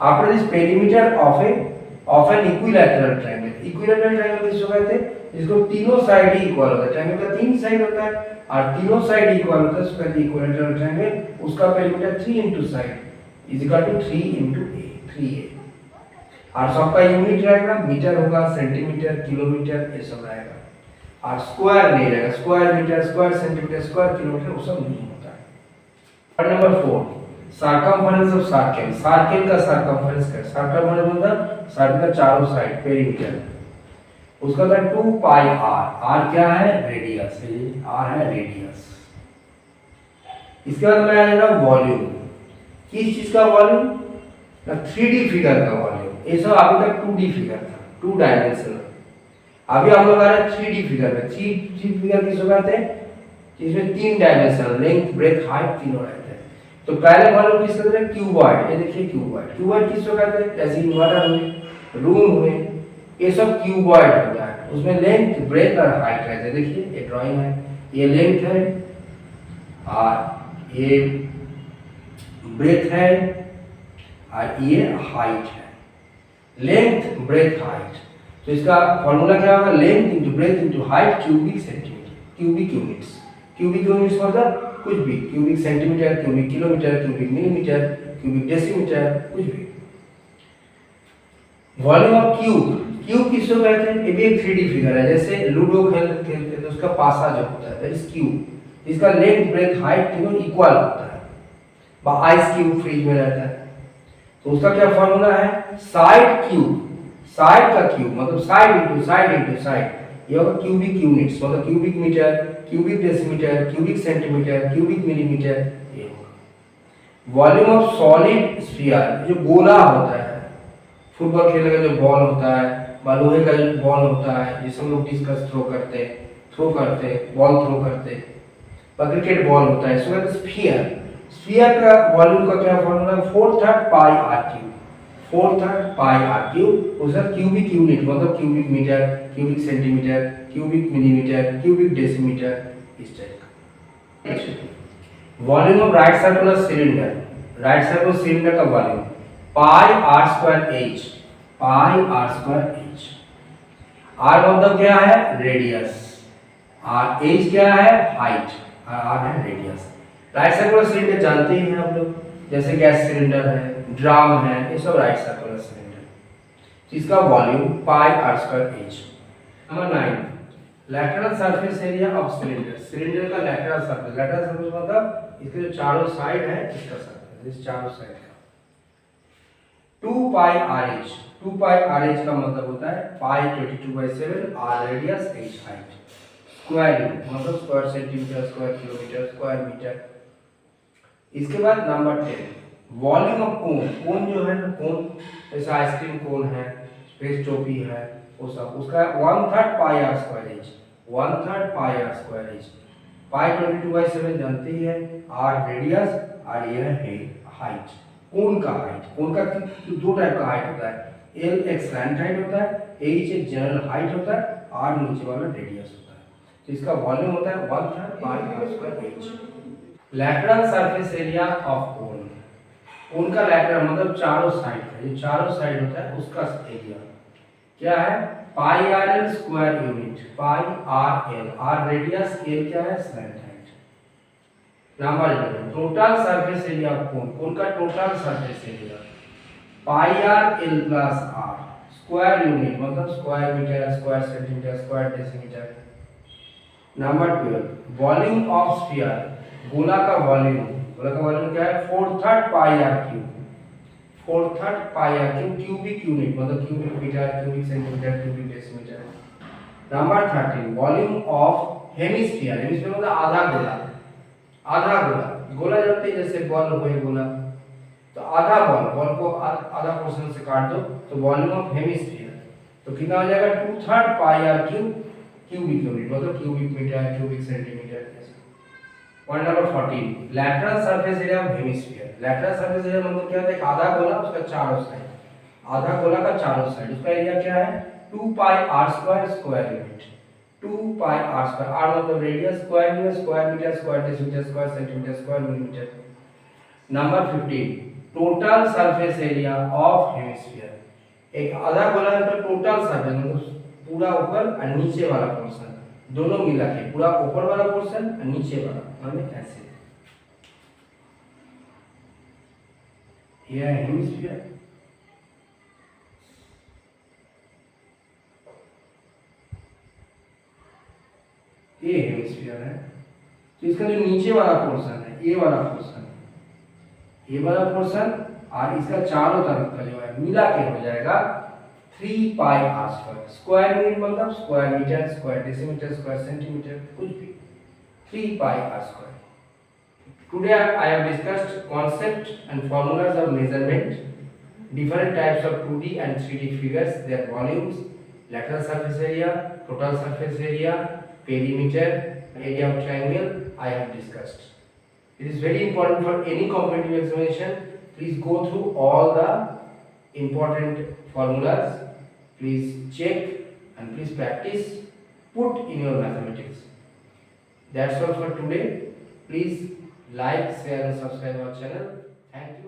After this perimeter of an equilateral triangle. Equilateral triangle किसको कहते हैं? जिसको तीनों साइड ही इक्वल होता है। ट्रायंगल का तीन साइड होता है और तीनों साइड इक्वल होता है, उसको कहते हैं इक्विलैटरल ट्रायंगल। उसका perimeter 3 into side is equal to 3 into a, 3a। और सबका यूनिट रहेगा, मीटर होगा, सेंटीमीटर, किलोमीटर, ये सब रहेगा। और स्क्वायर नहीं रहेगा, square metre, square centimetre, square kilometre वो सब नहीं होता है। Point number 4, circumference of circle. Circle का सर्कमफेरेंस क्या है? सर्कमफेरेंस मतलब सर्कल का चारों साइड पेरीमीटर, उसका होता है 2 पाई r। r क्या है? रेडियस है, r है रेडियस। इसके बाद मैं आएगा वॉल्यूम। किस चीज का वॉल्यूम? 3D फिगर का वॉल्यूम। ये सब अभी तक 2D फिगर था, 2 डायमेंशनल। अभी हम लोग आ रहे हैं 3D फिगर में। 3D फिगर किसको कहते हैं? जिसमें 3 डायमेंशनल, लेंथ, ब्रेथ, हाइट तीनों रहते हैं। तो पहले वॉल्यूम किसको कहते हैं? क्यूबॉइड। ये देखिए क्यूबॉइड। क्यूबॉइड किसको कहते हैं? जैसे इन्वर्टर हुए, रूम हुए, ये सब क्यूबॉइड होता है। उसमें लेंथ, ब्रेथ और हाइट रहते हैं। देखिए ये ड्राइंग है, ये लेंथ है और ये ब्रेथ है और ये हाइट है। Length, breadth, height. तो इसका फॉर्मूला क्या होगा? Length into breadth into height cubic centimetre, cubic units. Cubic units मतलब कुछ भी, cubic centimetre, cubic kilometre, cubic millimetre, cubic decimetre, कुछ भी। Volume of cube. क्यूब किसको कहते हैं? ये भी एक 3D फिगर है। जैसे लूडो खेलते हैं तो उसका पासा जो होता है दैट इज क्यूब। इसका लेंथ, ब्रेथ, हाइट तीनों इक्वल होता है। आइस क्यूब फ्रिज में रहता है तो उसका क्या फॉर्मूला है? Side cube. साइड का क्यूब मतलब side into side into side, ये होगा क्यूबिक यूनिट्स। मतलब cubic metre, cubic decimetre, cubic centimetre, cubic millimetre, ये होगा। वॉल्यूम ऑफ सॉलिड स्फीयर, जो गोला होता है, फुटबॉल खेलने का जो बॉल होता है, लोहे का जो बॉल होता है जिसे हम लोग डिस्कस थ्रो करते, बॉल थ्रो करते, क्रिकेट बॉल होता है, इसको स्फीयर। स्फीयर का वॉल्यूम का क्या फॉर्मूला है? 4/3 pi r cube. 4/3 pi r cube. उसका क्यूबिक यूनिट मतलब cubic metre, cubic centimetre, cubic millimetre, cubic decimetre, इस टाइप का। Volume of right circular cylinder. Right circular cylinder का volume pi r square h, pi r square h। r मतलब क्या है? Radius, और h क्या है? हाइट, और r है रेडियस। राइट सर्कुलर सिलेंडर जानते ही हैं आप लोग, जैसे गैस सिलेंडर है, ड्रम है, ये सब राइट सर्कुलर सिलेंडर। इसका volume pi r square h। Number 9, lateral surface area of cylinder. Cylinder का लैटरल सरफेस। लैटरल सरफेस मतलब इसके जो चारों साइड है इसका सरफेस, इस चारों साइड का 2 पाई RH। 2 पाई RH का मतलब होता है pi 22/7, r radius, h height. Square unit मतलब square centimetre, square kilometre, square metre. इसके बाद number 10, volume of cone. Cone जो है ना, कोन जैसे आइसक्रीम कोन है, स्पेस टोपी है, वो सब, उसका 1/3 pi r square h। 1/3 pi r square h। पाई 22/7 जानते ही है, r रेडियस और यह है हाइट। कोन का हाइट, कोन का दो टाइप का हाइट होता है, l एक स्लैंट हाइट होता है, h एक जनरल हाइट होता है, r नीचे वाला रेडियस होता है। तो इसका वॉल्यूम होता है 1/3 pi r square h। Lateral surface area of cone. Cone का लैटरल मतलब चारों साइड का, ये चारों साइड होता है उसका एरिया क्या है? Pi r l square unit, pi r l, r radius, l क्या है? Slant height. Number 11, total surface area of cone. Cone का total surface area pi r l plus r, square unit मतलब square metre, square centimetre, square decimetre. Number 12, volume of sphere. गोला का volume. गोला का volume क्या है? 4/3 pi r cube. 4/3 pi r cube cubic unit मतलब cubic metre, cubic centimetre, cubic decimetre. Number 13, volume of hemisphere. Hemisphere मतलब आधा गोला। आधा गोला, गोला जानते हैं जैसे बॉल हो गोला, तो आधा बॉल को आधा पोर्शन से काट दो तो वॉल्यूम ऑफ हेमिस्फीयर तो कितना हो जाएगा? 2/3 pi r cube cubic unit मतलब cubic metre, cubic centimetre. Point number 14, lateral surface area of hemisphere. Lateral surface area मतलब क्या होता है? आधा गोला, उसका चारों साइड, आधा गोला का चारों साइड, उसका एरिया क्या है? 2 pi r square, square unit, 2 pi r square. r मतलब radius, square unit, square metre, square decimetre, square centimetre, square millimetre. Number 15, total surface area of hemisphere. एक आधा गोला है तो टोटल सरफेस मतलब पूरा ऊपर और नीचे वाला पोर्शन दोनों मिला के पूरा ऊपर वाला पोर्शन और नीचे वाला मतलब ऐसे ये हेमिस्फीयर। ये हेमिस्फीयर है। तो इसका जो नीचे वाला पोर्शन है ये वाला पोर्शन और इसका चारों तरफ का जो है मिला के हो जाएगा 3 pi R square. Square unit मतलब square metre, square decimetre, square centimetre, कुछ भी 3 pi R square. Today I have discussed concept and formulas of measurement, different types of 2D and 3D figures, their volumes, lateral surface area, total surface area, perimeter, area of triangle I have discussed. It is very important for any competitive examination. Please go through all the important formulas. Please check and please practice. Put in your mathematics. That's all for today. Please like, share and subscribe our channel. Thank you.